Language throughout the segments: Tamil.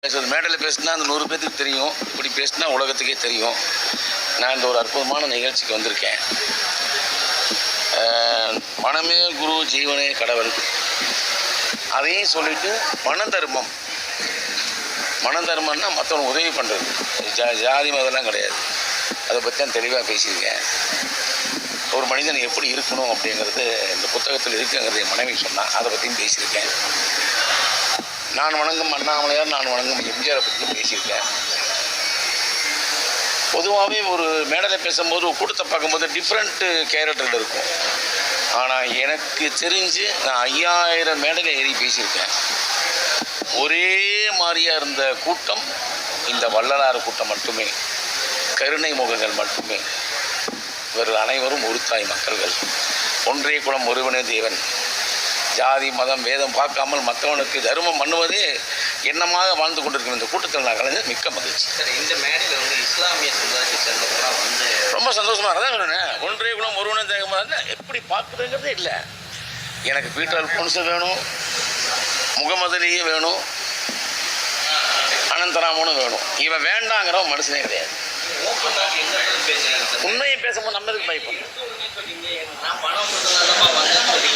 மேடையில் பேசினா அந்த 100 பேத்துக்கு தெரியும், இப்படி பேசினா உலகத்துக்கே தெரியும். நான் இந்த ஒரு அற்புதமான நிகழ்ச்சிக்கு வந்திருக்கேன். மனமே குரு ஜீவனே கடவுள், அதையும் சொல்லிட்டு மன தர்மம்னா மற்றவங்க உதவி பண்ணுறது, ஜாதி மதம்லாம் கிடையாது. அதை பற்றி தான் தெளிவாக பேசியிருக்கேன். ஒரு மனிதன் எப்படி இருக்கணும் அப்படிங்கிறது இந்த புத்தகத்தில் இருக்குங்கிறது என் மனைவி சொன்னால், அதை பற்றியும் பேசியிருக்கேன். நான் வணங்கும் அண்ணாமலையார், நான் வணங்கும் எம்ஜிஆரை பற்றியும் பேசியிருக்கேன். பொதுவாகவே ஒரு மேடையில் பேசும்போது ஒரு கூட்டத்தை பார்க்கும்போது டிஃப்ரெண்ட்டு கேரக்டரில் இருக்கும். ஆனால் எனக்கு தெரிஞ்சு நான் 5000 மேடையில் ஏறி பேசியிருக்கேன். ஒரே மாதிரியாக இருந்த கூட்டம் இந்த வள்ளலார் கூட்டம் மட்டுமே, கருணை முகங்கள் மட்டுமே. இவர்கள் அனைவரும் ஒரு தாய் மக்கள்கள், ஒன்றே குலம் ஒருவனே தேவன், ஜாதி மதம் வேதம் பார்க்காமல் மற்றவனுக்கு தர்மம் பண்ணுவதே எண்ணமாக வாழ்ந்து கொண்டிருக்கும் இந்த கூட்டத்தில் நான் கலந்து மிக்க மகிழ்ச்சி. சார், இந்த மேடையில் வந்து இஸ்லாமிய சமுதாயத்தை சேர்ந்தவங்களாம் வந்து ரொம்ப சந்தோஷமாக அதான் சொன்னேன். ஒன்றே குலம் ஒருவனே தேவன் எப்படி பார்க்குறதுங்கிறதே இல்லை. எனக்கு பீட்டர் அல்போன்ஸ் வேணும், முகமது அலியே வேணும், அனந்தராமனும் வேணும். இவன் வேண்டாங்கிற மனுஷனே கிடையாது. உண்மையை பேசும்போது நம்மளுக்கு பயப்படும்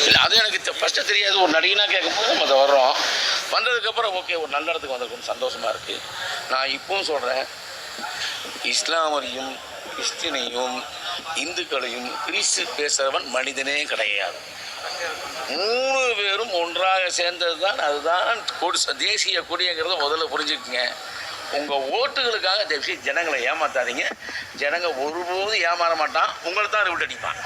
இல்லை. அது எனக்கு ஃபஸ்ட்டு தெரியாது. ஒரு நடிகனாக கேட்கும்போது நம்ம அதை வர்றோம். வந்ததுக்கப்புறம் ஓகே, ஒரு நல்ல இடத்துக்கு வந்திருக்குன்னு சந்தோஷமாக இருக்குது. நான் இப்பவும் சொல்கிறேன், இஸ்லாமரையும் கிறிஸ்டினையும் இந்துக்களையும் கிறிஸ்து பேசுகிறவன் மனிதனே கிடையாது. 3 பேரும் ஒன்றாக சேர்ந்தது தான், அதுதான் கொடி, தேசிய கொடிங்கிறத முதல்ல புரிஞ்சுக்குங்க. உங்கள் ஓட்டுகளுக்காக தயவுசெய்து ஜனங்களை ஏமாத்தாதீங்க. ஜனங்க ஒருபோதும் ஏமாற மாட்டான், உங்களை தான் விட்டு அடிப்பான்.